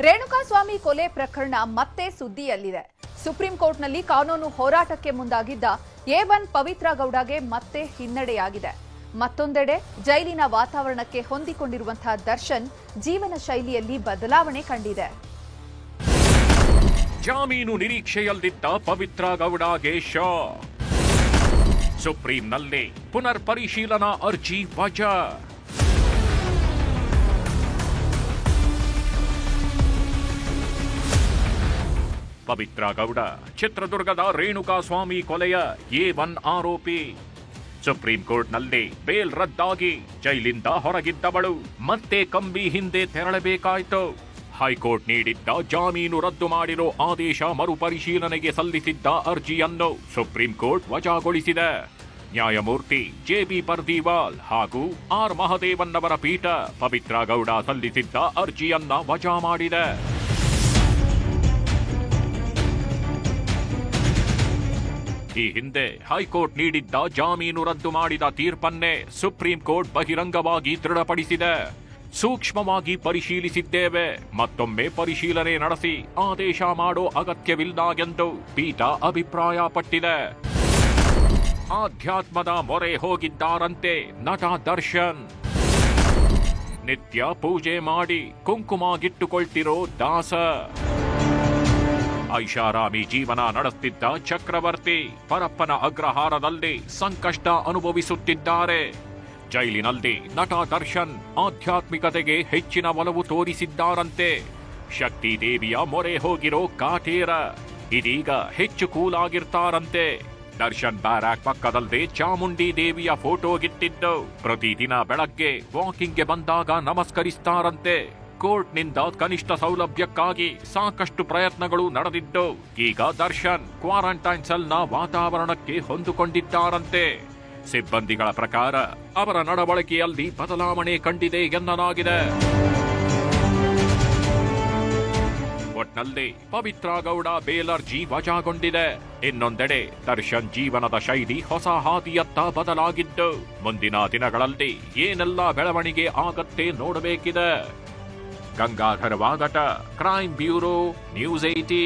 ರೇಣುಕಾಸ್ವಾಮಿ ಕೊಲೆ ಪ್ರಕರಣ ಮತ್ತೆ ಸುದ್ದಿಯಲ್ಲಿದೆ. ಸುಪ್ರೀಂ ಕೋರ್ಟ್ನಲ್ಲಿ ಕಾನೂನು ಹೋರಾಟಕ್ಕೆ ಮುಂದಾಗಿದ್ದ ಎ1 ಪವಿತ್ರ ಗೌಡಗೆ ಮತ್ತೆ ಹಿನ್ನಡೆಯಾಗಿದೆ. ಮತ್ತೊಂದೆಡೆ ಜೈಲಿನ ವಾತಾವರಣಕ್ಕೆ ಹೊಂದಿಕೊಂಡಿರುವಂತಹ ದರ್ಶನ್ ಜೀವನ ಶೈಲಿಯಲ್ಲಿ ಬದಲಾವಣೆ ಕಂಡಿದೆ. ಜಾಮೀನು ನಿರೀಕ್ಷೆಯಲ್ಲಿದ್ದ ಪವಿತ್ರ ಗೌಡಗೆ ಶಾಕ್. ಸುಪ್ರೀಂನಲ್ಲಿ ಪುನರ್ ಪರಿಶೀಲನಾ ಅರ್ಜಿ ವಜಾ. ಪವಿತ್ರ ಗೌಡ ಚಿತ್ರದುರ್ಗದ ರೇಣುಕಾಸ್ವಾಮಿ ಕೊಲೆಯ ಎ1 ಆರೋಪಿ. ಸುಪ್ರೀಂ ಕೋರ್ಟ್ನಲ್ಲಿ ಬೇಲ್ ರದ್ದಾಗಿ ಜೈಲಿಂದ ಹೊರಗಿದ್ದವಳು ಮತ್ತೆ ಕಂಬಿ ಹಿಂದೆ ತೆರಳಬೇಕಾಯಿತು. ಹೈಕೋರ್ಟ್ ನೀಡಿದ್ದ ಜಾಮೀನು ರದ್ದು ಮಾಡಿರೋ ಆದೇಶ ಮರುಪರಿಶೀಲನೆಗೆ ಸಲ್ಲಿಸಿದ್ದ ಅರ್ಜಿಯನ್ನು ಸುಪ್ರೀಂ ಕೋರ್ಟ್ ವಜಾಗೊಳಿಸಿದೆ. ನ್ಯಾಯಮೂರ್ತಿ ಜೆಬಿ ಪರ್ದಿವಾಲ್ ಹಾಗೂ ಆರ್ ಮಹದೇವನ್ ಅವರ ಪೀಠ ಪವಿತ್ರ ಗೌಡ ಸಲ್ಲಿಸಿದ್ದ ಅರ್ಜಿಯನ್ನ ವಜಾ ಮಾಡಿದೆ. ಈ ಹಿಂದೆ ಹೈಕೋರ್ಟ್ ನೀಡಿದ್ದ ಜಾಮೀನು ರದ್ದು ಮಾಡಿದ ತೀರ್ಪನ್ನೇ ಸುಪ್ರೀಂ ಕೋರ್ಟ್ ಬಹಿರಂಗವಾಗಿ ದೃಢಪಡಿಸಿದೆ. ಸೂಕ್ಷ್ಮವಾಗಿ ಪರಿಶೀಲಿಸಿದ್ದೇವೆ, ಮತ್ತೊಮ್ಮೆ ಪರಿಶೀಲನೆ ನಡೆಸಿ ಆದೇಶ ಮಾಡೋ ಅಗತ್ಯವಿಲ್ಲ ಎಂದು ಪೀಠ ಅಭಿಪ್ರಾಯಪಟ್ಟಿದೆ. ಆಧ್ಯಾತ್ಮದ ಮೊರೆ ಹೋಗಿದ್ದಾರಂತೆ ನಟ ದರ್ಶನ್. ನಿತ್ಯ ಪೂಜೆ ಮಾಡಿ ಕುಂಕುಮ ಗಿಟ್ಟುಕೊಳ್ತಿರೋ ದಾಸ. ಐಷಾರಾಮಿ ಜೀವನ ನಡೆಸುತ್ತಿದ್ದ ಚಕ್ರವರ್ತಿ ಪರಪ್ಪನ ಅಗ್ರಹಾರದಲ್ಲಿ ಸಂಕಷ್ಟ ಅನುಭವಿಸುತ್ತಿದ್ದಾರೆ. ಜೈಲಿನಲ್ಲಿ ನಟ ದರ್ಶನ್ ಆಧ್ಯಾತ್ಮಿಕತೆಗೆ ಹೆಚ್ಚಿನ ಒಲವು ತೋರಿಸಿದ್ದಾರಂತೆ. ಶಕ್ತಿ ದೇವಿಯ ಮೊರೆ ಹೋಗಿರೋ ಕಾಟೇರ ಇದೀಗ ಹೆಚ್ಚು ಕೂಲಾಗಿರ್ತಾರಂತೆ. ದರ್ಶನ್ ಬ್ಯಾರಾಕ್ ಪಕ್ಕದಲ್ಲೇ ಚಾಮುಂಡಿ ದೇವಿಯ ಫೋಟೋಗಿಟ್ಟಿದ್ದು ಪ್ರತಿದಿನ ಬೆಳಗ್ಗೆ ವಾಕಿಂಗ್ಗೆ ಬಂದಾಗ ನಮಸ್ಕರಿಸ್ತಾರಂತೆ. ಕೋರ್ಟ್ನಿಂದ ಕನಿಷ್ಠ ಸೌಲಭ್ಯಕ್ಕಾಗಿ ಸಾಕಷ್ಟು ಪ್ರಯತ್ನಗಳು ನಡೆದಿದ್ದು ಈಗ ದರ್ಶನ್ ಕ್ವಾರಂಟೈನ್ ಸೆಲ್ನ ವಾತಾವರಣಕ್ಕೆ ಹೊಂದಿಕೊಂಡಿದ್ದಾರಂತೆ. ಸಿಬ್ಬಂದಿಗಳ ಪ್ರಕಾರ ಅವರ ನಡವಳಿಕೆಯಲ್ಲಿ ಬದಲಾವಣೆ ಕಂಡಿದೆ ಎನ್ನಲಾಗಿದೆ. ಒಟ್ನಲ್ಲಿ ಪವಿತ್ರ ಗೌಡ ಬೇಲರ್ಜಿ ವಜಾಗೊಂಡಿದೆ. ಇನ್ನೊಂದೆಡೆ ದರ್ಶನ್ ಜೀವನದ ಶೈಲಿ ಹೊಸ ಹಾದಿಯತ್ತ ಬದಲಾಗಿದ್ದು ಮುಂದಿನ ದಿನಗಳಲ್ಲಿ ಏನೆಲ್ಲ ಬೆಳವಣಿಗೆ ಆಗತ್ತೆ ನೋಡಬೇಕಿದೆ. Gangadhara ವಾಗಟ, crime bureau, news 18.